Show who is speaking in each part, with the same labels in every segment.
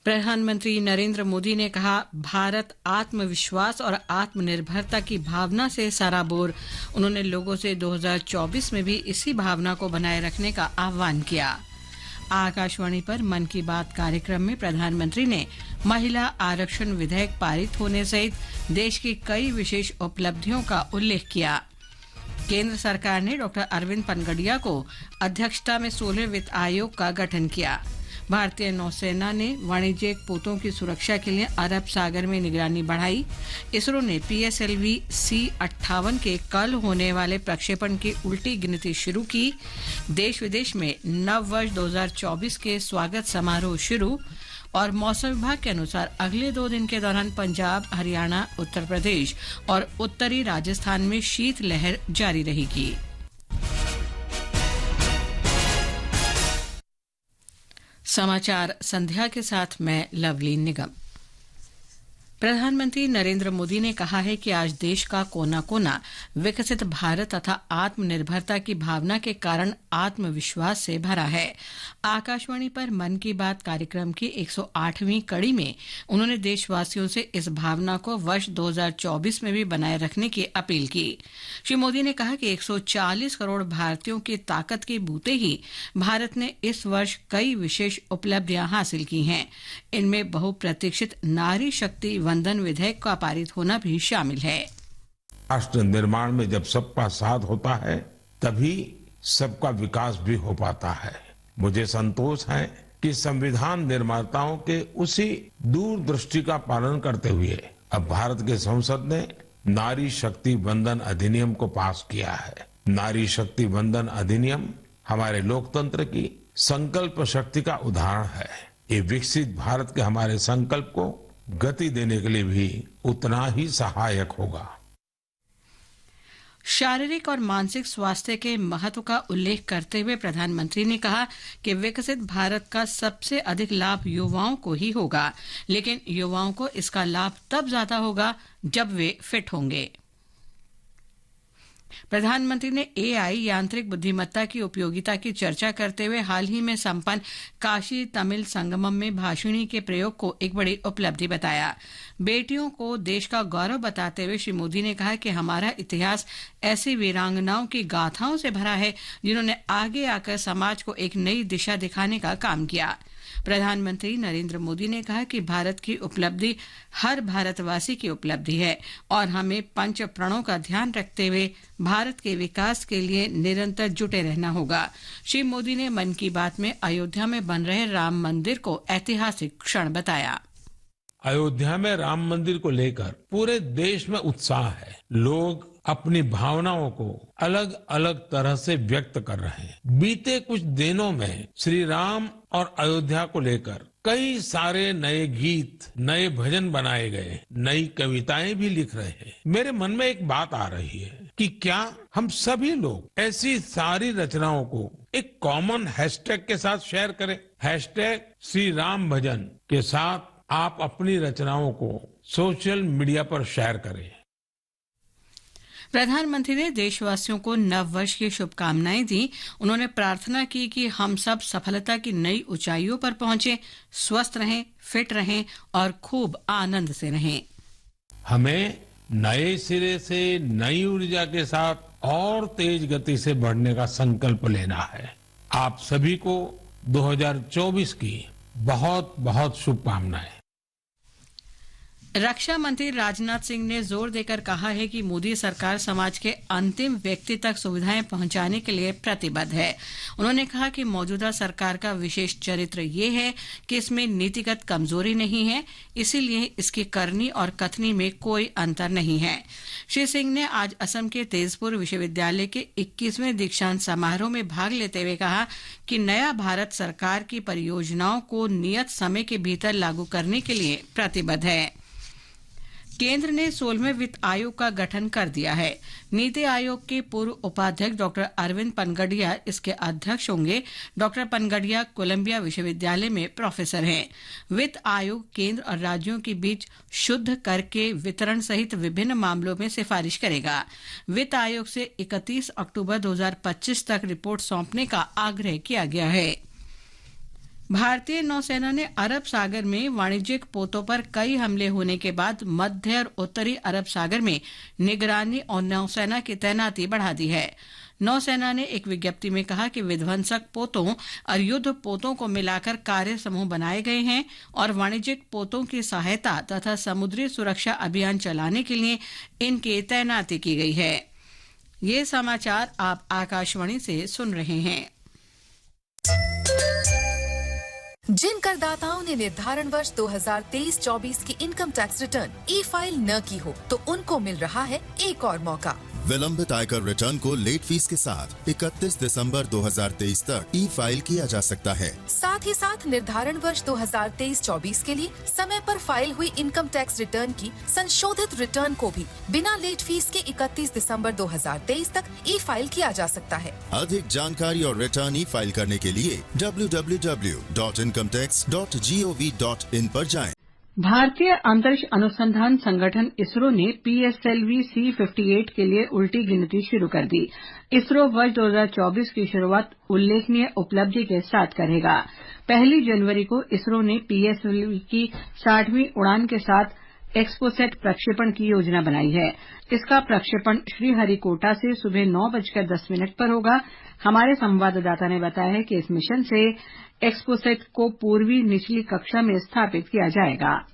Speaker 1: प्रधानमंत्री नरेंद्र मोदी ने कहा, भारत आत्मविश्वास और आत्मनिर्भरता की भावना से सराबोर। उन्होंने लोगों से 2024 में भी इसी भावना को बनाए रखने का आह्वान किया। आकाशवाणी पर मन की बात कार्यक्रम में प्रधानमंत्री ने महिला आरक्षण विधेयक पारित होने सहित देश की कई विशेष उपलब्धियों का उल्लेख किया। केंद्र सरकार ने डॉक्टर अरविंद पनगडिया को अध्यक्षता में 16वें वित्त आयोग का गठन किया। भारतीय नौसेना ने वाणिज्यिक पोतों की सुरक्षा के लिए अरब सागर में निगरानी बढ़ाई। इसरो ने PSLV C-58 के कल होने वाले प्रक्षेपण की उल्टी गिनती शुरू की। देश विदेश में नव वर्ष 2024 के स्वागत समारोह शुरू। और मौसम विभाग के अनुसार अगले 2 दिन के दौरान पंजाब, हरियाणा, उत्तर प्रदेश और उत्तरी राजस्थान में शीतलहर जारी रहेगी। समाचार संध्या के साथ मैं लवली निगम। प्रधानमंत्री नरेंद्र मोदी ने कहा है कि आज देश का कोना कोना विकसित भारत तथा आत्मनिर्भरता की भावना के कारण आत्मविश्वास से भरा है। आकाशवाणी पर मन की बात कार्यक्रम की 108वीं कड़ी में उन्होंने देशवासियों से इस भावना को वर्ष 2024 में भी बनाए रखने की अपील की। श्री मोदी ने कहा कि 140 करोड़ भारतीयों की ताकत के बूते ही भारत ने इस वर्ष कई विशेष उपलब्धियां हासिल की हैं। इनमें बहुप्रतीक्षित नारी शक्ति वंदन विधेयक का पारित होना भी शामिल है।
Speaker 2: राष्ट्र निर्माण में जब सबका साथ होता है तभी सबका विकास भी हो पाता है। मुझे संतोष है कि संविधान निर्माताओं के उसी दूरदृष्टि का पालन करते हुए अब भारत के संसद ने नारी शक्ति वंदन अधिनियम को पास किया है। नारी शक्ति वंदन अधिनियम हमारे लोकतंत्र की संकल्प शक्ति का उदाहरण है। ये विकसित भारत के हमारे संकल्प को गति देने के लिए भी उतना ही सहायक होगा।
Speaker 1: शारीरिक और मानसिक स्वास्थ्य के महत्व का उल्लेख करते हुए प्रधानमंत्री ने कहा कि विकसित भारत का सबसे अधिक लाभ युवाओं को ही होगा, लेकिन युवाओं को इसका लाभ तब ज्यादा होगा जब वे फिट होंगे। प्रधानमंत्री ने AI यांत्रिक बुद्धिमत्ता की उपयोगिता की चर्चा करते हुए हाल ही में संपन्न काशी तमिल संगमम में भाषिणी के प्रयोग को एक बड़ी उपलब्धि बताया। बेटियों को देश का गौरव बताते हुए श्री मोदी ने कहा कि हमारा इतिहास ऐसी वीरांगनाओं की गाथाओं से भरा है जिन्होंने आगे आकर समाज को एक नई दिशा दिखाने का काम किया। प्रधानमंत्री नरेंद्र मोदी ने कहा कि भारत की उपलब्धि हर भारतवासी की उपलब्धि है और हमें पंच प्रणों का ध्यान रखते हुए भारत के विकास के लिए निरंतर जुटे रहना होगा। श्री मोदी ने मन की बात में अयोध्या में बन रहे राम मंदिर को ऐतिहासिक क्षण बताया।
Speaker 2: अयोध्या में राम मंदिर को लेकर पूरे देश में उत्साह है। लोग अपनी भावनाओं को अलग अलग तरह से व्यक्त कर रहे हैं। बीते कुछ दिनों में श्री राम और अयोध्या को लेकर कई सारे नए गीत, नए भजन बनाए गए, नई कविताएं भी लिख रहे हैं। मेरे मन में एक बात आ रही है कि क्या हम सभी लोग ऐसी सारी रचनाओं को एक कॉमन हैशटैग के साथ शेयर करें। हैशटैग श्री राम भजन के साथ आप अपनी रचनाओं को सोशल मीडिया पर शेयर करें।
Speaker 1: प्रधानमंत्री ने देशवासियों को नव वर्ष की शुभकामनाएं दी। उन्होंने प्रार्थना की कि हम सब सफलता की नई ऊंचाइयों पर पहुंचे, स्वस्थ रहें, फिट रहें और खूब आनंद से रहें।
Speaker 2: हमें नए सिरे से नई ऊर्जा के साथ और तेज गति से बढ़ने का संकल्प लेना है। आप सभी को 2024 की बहुत बहुत शुभकामनाएं।
Speaker 1: रक्षा मंत्री राजनाथ सिंह ने जोर देकर कहा है कि मोदी सरकार समाज के अंतिम व्यक्ति तक सुविधाएं पहुंचाने के लिए प्रतिबद्ध है। उन्होंने कहा कि मौजूदा सरकार का विशेष चरित्र ये है कि इसमें नीतिगत कमजोरी नहीं है, इसीलिए इसकी करनी और कथनी में कोई अंतर नहीं है। श्री सिंह ने आज असम के तेजपुर विश्वविद्यालय के 21वें दीक्षांत समारोह में भाग लेते हुए कहा कि नया भारत सरकार की परियोजनाओं को नियत समय के भीतर लागू करने के लिए प्रतिबद्ध है। केंद्र ने 16वें वित्त आयोग का गठन कर दिया है। नीति आयोग के पूर्व उपाध्यक्ष डॉक्टर अरविंद पनगडिया इसके अध्यक्ष होंगे। डॉक्टर पनगडिया कोलंबिया विश्वविद्यालय में प्रोफेसर हैं। वित्त आयोग केंद्र और राज्यों के बीच शुद्ध कर के वितरण सहित विभिन्न मामलों में सिफारिश करेगा। वित्त आयोग से 31 अक्टूबर 2025 तक रिपोर्ट सौंपने का आग्रह किया गया है। भारतीय नौसेना ने अरब सागर में वाणिज्यिक पोतों पर कई हमले होने के बाद मध्य और उत्तरी अरब सागर में निगरानी और नौसेना की तैनाती बढ़ा दी है। नौसेना ने एक विज्ञप्ति में कहा कि विध्वंसक पोतों और युद्ध पोतों को मिलाकर कार्य समूह बनाए गए हैं और वाणिज्यिक पोतों की सहायता तथा समुद्री सुरक्षा अभियान चलाने के लिए इनकी तैनाती की गई है। ये समाचार आप आकाशवाणी से सुन रहे हैं।
Speaker 3: जिन करदाताओं ने निर्धारण वर्ष 2023-24 की इनकम टैक्स रिटर्न ई फाइल न की हो तो उनको मिल रहा है एक और मौका।
Speaker 4: विलंबित आयकर रिटर्न को लेट फीस के साथ 31 दिसंबर 2023 तक ई फाइल किया जा सकता है।
Speaker 3: साथ ही साथ निर्धारण वर्ष 2023-24 के लिए समय पर फाइल हुई इनकम टैक्स रिटर्न की संशोधित रिटर्न को भी बिना लेट फीस के 31 दिसंबर 2023 तक ई फाइल किया जा सकता है।
Speaker 4: अधिक जानकारी और रिटर्न ई फाइल करने के लिए www.incometax.gov.in पर जाएं।
Speaker 1: भारतीय अंतरिक्ष अनुसंधान संगठन इसरो ने PSLV C-58 के लिए उल्टी गिनती शुरू कर दी। इसरो वर्ष 2024 की शुरुआत उल्लेखनीय उपलब्धि के साथ करेगा। 1 जनवरी को इसरो ने PSLV की 60वीं उड़ान के साथ एक्सपोसैट प्रक्षेपण की योजना बनाई है। इसका प्रक्षेपण श्रीहरिकोटा से सुबह 9:10 पर होगा। हमारे संवाददाता ने बताया है कि इस मिशन से एक्सपोसैट को पूर्वी निचली कक्षा में स्थापित किया जाएगा।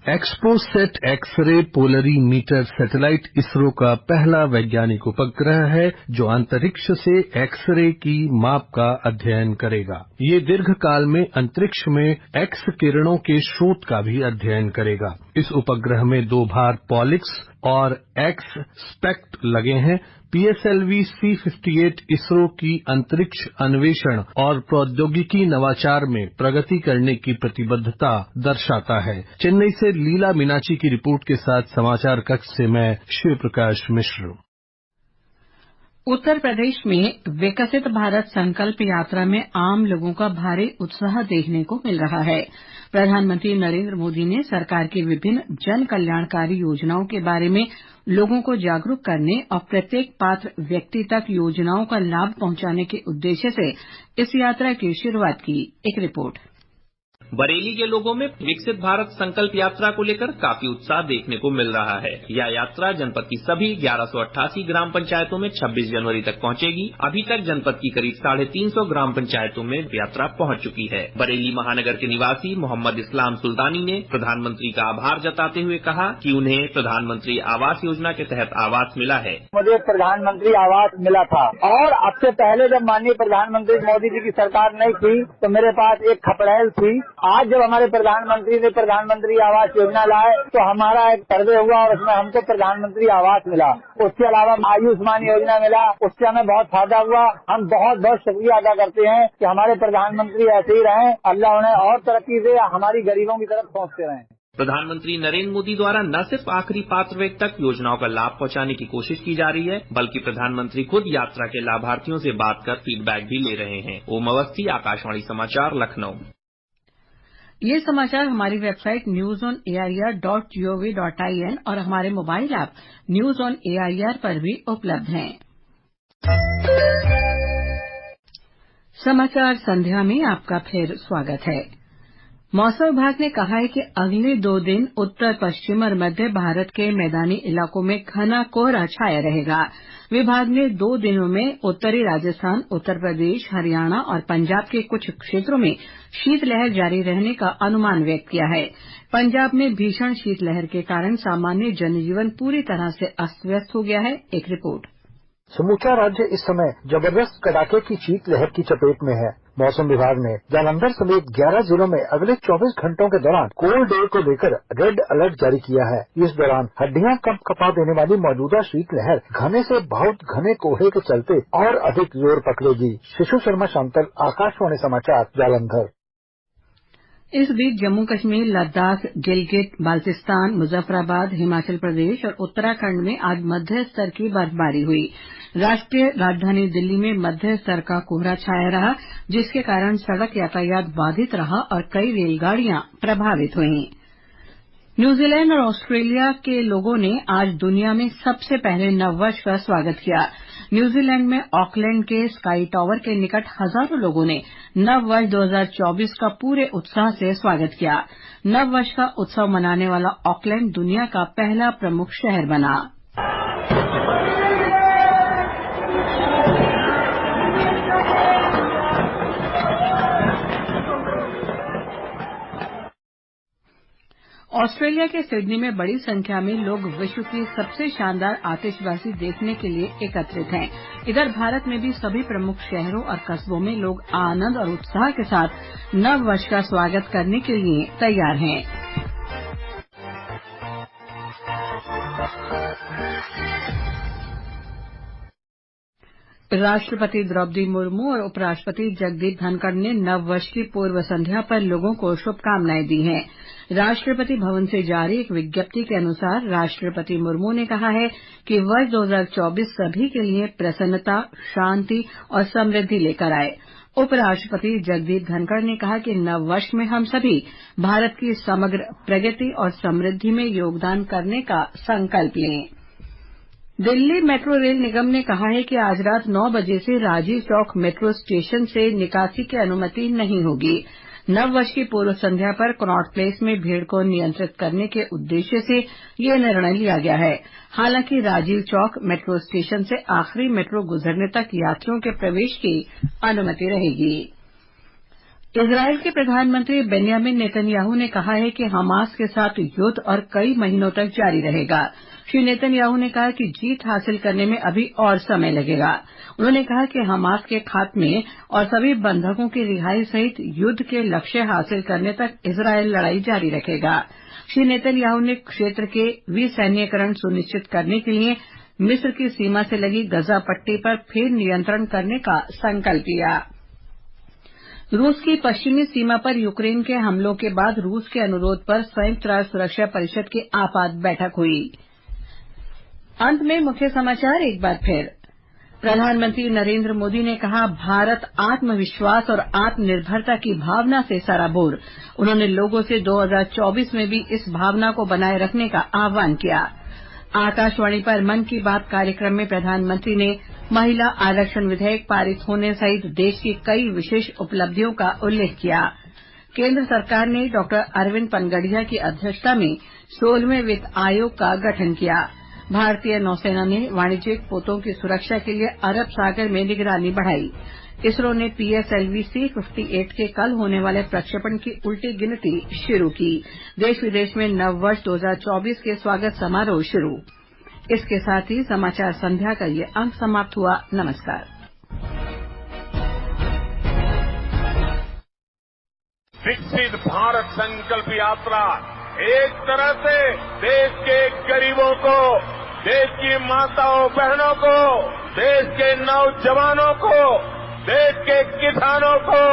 Speaker 5: XPoSat X-ray polarimeter satellite ISRO का पहला वैज्ञानिक उपग्रह है जो अंतरिक्ष से एक्स-रे की माप का अध्ययन करेगा। ये दीर्घकाल में अंतरिक्ष में एक्स किरणों के स्रोत का भी अध्ययन करेगा। इस उपग्रह में 2 भार पॉलिक्स और एक्स स्पेक्ट लगे हैं। PSLV C-58 इसरो की अंतरिक्ष अन्वेषण और प्रौद्योगिकी नवाचार में प्रगति करने की प्रतिबद्धता दर्शाता है। चेन्नई से लीला मीनाची की रिपोर्ट के साथ समाचार कक्ष से मैं शिव प्रकाश मिश्र।
Speaker 1: उत्तर प्रदेश में विकसित भारत संकल्प यात्रा में आम लोगों का भारी उत्साह देखने को मिल रहा है। प्रधानमंत्री नरेंद्र मोदी ने सरकार की विभिन्न जन कल्याणकारी योजनाओं के बारे में लोगों को जागरूक करने और प्रत्येक पात्र व्यक्ति तक योजनाओं का लाभ पहुंचाने के उद्देश्य से इस यात्रा की शुरुआत की। एक रिपोर्ट।
Speaker 6: बरेली के लोगों में विकसित भारत संकल्प यात्रा को लेकर काफी उत्साह देखने को मिल रहा है। यह यात्रा जनपद की सभी 1188 ग्राम पंचायतों में 26 जनवरी तक पहुंचेगी। अभी तक जनपद की करीब 350 ग्राम पंचायतों में यात्रा पहुंच चुकी है। बरेली महानगर के निवासी मोहम्मद इस्लाम सुल्तानी ने प्रधानमंत्री का आभार जताते हुए कहा कि उन्हें प्रधानमंत्री आवास योजना के तहत आवास मिला है।
Speaker 7: मुझे प्रधानमंत्री आवास मिला था और अब से पहले जब माननीय प्रधानमंत्री मोदी जी की सरकार नहीं थी तो मेरे पास एक खपड़ैल थी। आज जब हमारे प्रधानमंत्री ने प्रधानमंत्री आवास योजना लाए तो हमारा एक सर्वे हुआ और उसमें हमको प्रधानमंत्री आवास मिला। उसके अलावा आयुष्मान योजना मिला, उससे हमें बहुत फायदा हुआ। हम बहुत बहुत शुक्रिया अदा करते हैं कि हमारे प्रधानमंत्री ऐसे ही रहें, अल्लाह उन्हें और तरक्की दे, हमारी गरीबों की तरफ सोचते रहें।
Speaker 6: प्रधानमंत्री नरेंद्र मोदी द्वारा न सिर्फ आखिरी पात्र व्यक्ति तक योजनाओं का लाभ पहुंचाने की कोशिश की जा रही है, बल्कि प्रधानमंत्री खुद यात्रा के लाभार्थियों से बात कर फीडबैक भी ले रहे हैं। ओम अवस्थी, आकाशवाणी समाचार, लखनऊ।
Speaker 1: ये समाचार हमारी वेबसाइट newsonair.gov.in और हमारे mobile app news on AIR पर भी उपलब्ध हैं। समाचार संध्या में आपका फिर स्वागत है। मौसम विभाग ने कहा है कि अगले 2 दिन उत्तर पश्चिम और मध्य भारत के मैदानी इलाकों में घना कोहरा छाया रहेगा। विभाग ने 2 दिनों में उत्तरी राजस्थान, उत्तर प्रदेश, हरियाणा और पंजाब के कुछ क्षेत्रों में शीतलहर जारी रहने का अनुमान व्यक्त किया है। पंजाब में भीषण शीतलहर के कारण सामान्य जनजीवन पूरी तरह से अस्त व्यस्त हो गया है। एक रिपोर्ट।
Speaker 8: समूचा राज्य इस समय जबरदस्त कड़ाके की शीतलहर की चपेट में है। मौसम विभाग ने जालंधर समेत 11 जिलों में अगले 24 घंटों के दौरान कोल्ड डे को लेकर रेड अलर्ट जारी किया है। इस दौरान हड्डियां कंपा देने वाली मौजूदा शीतलहर घने से बहुत घने कोहरे के चलते और अधिक जोर पकड़ेगी। शिशु शर्मा शांतल, आकाशवाणी समाचार, जालंधर।
Speaker 1: इस बीच जम्मू कश्मीर, लद्दाख, गिलगित बाल्टिस्तान, मुजफ्फराबाद, हिमाचल प्रदेश और उत्तराखंड में आज मध्य स्तर की बर्फबारी हुई। राष्ट्रीय राजधानी दिल्ली में मध्य स्तर का कोहरा छाया रहा, जिसके कारण सड़क यातायात बाधित रहा और कई रेलगाड़ियां प्रभावित हुईं। न्यूजीलैंड और ऑस्ट्रेलिया के लोगों ने आज दुनिया में सबसे पहले नववर्ष का स्वागत किया। न्यूजीलैंड में ऑकलैंड के स्काई टावर के निकट हजारों लोगों ने नववर्ष 2024 का पूरे उत्साह से स्वागत किया। नववर्ष का उत्सव मनाने वाला ऑकलैंड दुनिया का पहला प्रमुख शहर बना। ऑस्ट्रेलिया के सिडनी में बड़ी संख्या में लोग विश्व की सबसे शानदार आतिशबाजी देखने के लिए एकत्रित हैं। इधर भारत में भी सभी प्रमुख शहरों और कस्बों में लोग आनंद और उत्साह के साथ नव वर्ष का स्वागत करने के लिए तैयार हैं। राष्ट्रपति द्रौपदी मुर्मू और उपराष्ट्रपति जगदीप धनखड़ ने नव वर्ष की पूर्व संध्या पर लोगों को शुभकामनाएं दी हैं। राष्ट्रपति भवन से जारी एक विज्ञप्ति के अनुसार राष्ट्रपति मुर्मू ने कहा है कि वर्ष 2024 सभी के लिए प्रसन्नता, शांति और समृद्धि लेकर आए। उपराष्ट्रपति जगदीप धनखड़ ने कहा कि नव वर्ष में हम सभी भारत की समग्र प्रगति और समृद्धि में योगदान करने का संकल्प लें। दिल्ली मेट्रो रेल निगम ने कहा है कि आज रात 9 बजे से राजीव चौक मेट्रो स्टेशन से निकासी की अनुमति नहीं होगी। नव वर्ष की पूर्व संध्या पर कनॉट प्लेस में भीड़ को नियंत्रित करने के उद्देश्य से यह निर्णय लिया गया है। हालांकि राजीव चौक मेट्रो स्टेशन से आखिरी मेट्रो गुजरने तक यात्रियों के प्रवेश की अनुमति रहेगी। इजरायल के प्रधानमंत्री बेंयामिन नेतन्याहू ने कहा है कि हमास के साथ युद्ध और कई महीनों तक जारी रहेगा। श्री नेतन्याहू ने कहा कि जीत हासिल करने में अभी और समय लगेगा। उन्होंने कहा कि हमास के खात्मे और सभी बंधकों की रिहाई सहित युद्ध के लक्ष्य हासिल करने तक इजरायल लड़ाई जारी रखेगा। श्री नेतन्याहू ने क्षेत्र के विसैन्यीकरण सुनिश्चित करने के लिए मिस्र की सीमा से लगी गजा पट्टी पर फिर नियंत्रण करने का संकल्प लिया। रूस की पश्चिमी सीमा पर यूक्रेन के हमलों के बाद रूस के अनुरोध पर संयुक्त राष्ट्र सुरक्षा परिषद की आपात बैठक हुई। अंत में मुख्य समाचार एक बार फिर। प्रधानमंत्री नरेंद्र मोदी ने कहा, भारत आत्मविश्वास और आत्मनिर्भरता की भावना से सराबोर। उन्होंने लोगों से 2024 में भी इस भावना को बनाए रखने का आह्वान किया। आकाशवाणी पर मन की बात कार्यक्रम में प्रधानमंत्री ने महिला आरक्षण विधेयक पारित होने सहित देश की कई विशेष उपलब्धियों का उल्लेख किया। केंद्र सरकार ने डॉ अरविंद पनगड़िया की अध्यक्षता में 16वें वित्त आयोग का गठन किया। भारतीय नौसेना ने वाणिज्यिक पोतों की सुरक्षा के लिए अरब सागर में निगरानी बढ़ाई। इसरो ने PSLV C-58 के कल होने वाले प्रक्षेपण की उल्टी गिनती शुरू की। देश विदेश में नव वर्ष 2024 के स्वागत समारोह शुरू। इसके साथ ही समाचार संध्या का ये अंक समाप्त हुआ। नमस्कार।
Speaker 9: विकसित भारत संकल्प यात्रा एक तरह से देश के गरीबों को, देश की माताओं बहनों को, देश के नौजवानों को, देश के किसानों को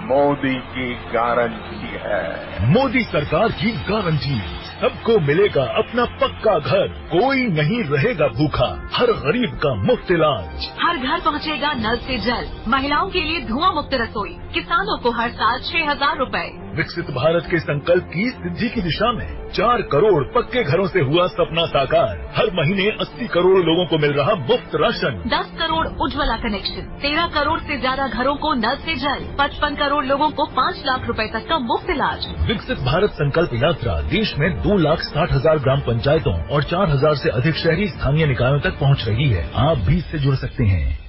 Speaker 9: मोदी की गारंटी है।
Speaker 10: मोदी सरकार की गारंटी, सबको मिलेगा अपना पक्का घर, कोई नहीं रहेगा भूखा, हर गरीब का मुफ्त इलाज,
Speaker 11: हर घर पहुंचेगा नल से जल, महिलाओं के लिए धुआं मुक्त रसोई, किसानों को हर साल 6,000 रुपए।
Speaker 10: विकसित भारत के संकल्प की सिद्धि की दिशा में 4 करोड़ पक्के घरों से हुआ सपना साकार। हर महीने 80 करोड़ लोगों को मिल रहा मुफ्त राशन,
Speaker 11: 10 करोड़ उज्ज्वला कनेक्शन, 13 करोड़ से ज्यादा घरों को नल से जल, 55 करोड़ लोगों को 5 लाख रुपए तक का मुफ्त इलाज।
Speaker 10: विकसित भारत संकल्प यात्रा देश में 2,60,000 ग्राम पंचायतों और 4,000 से अधिक शहरी स्थानीय निकायों तक पहुंच रही है। आप भी इससे जुड़ सकते हैं।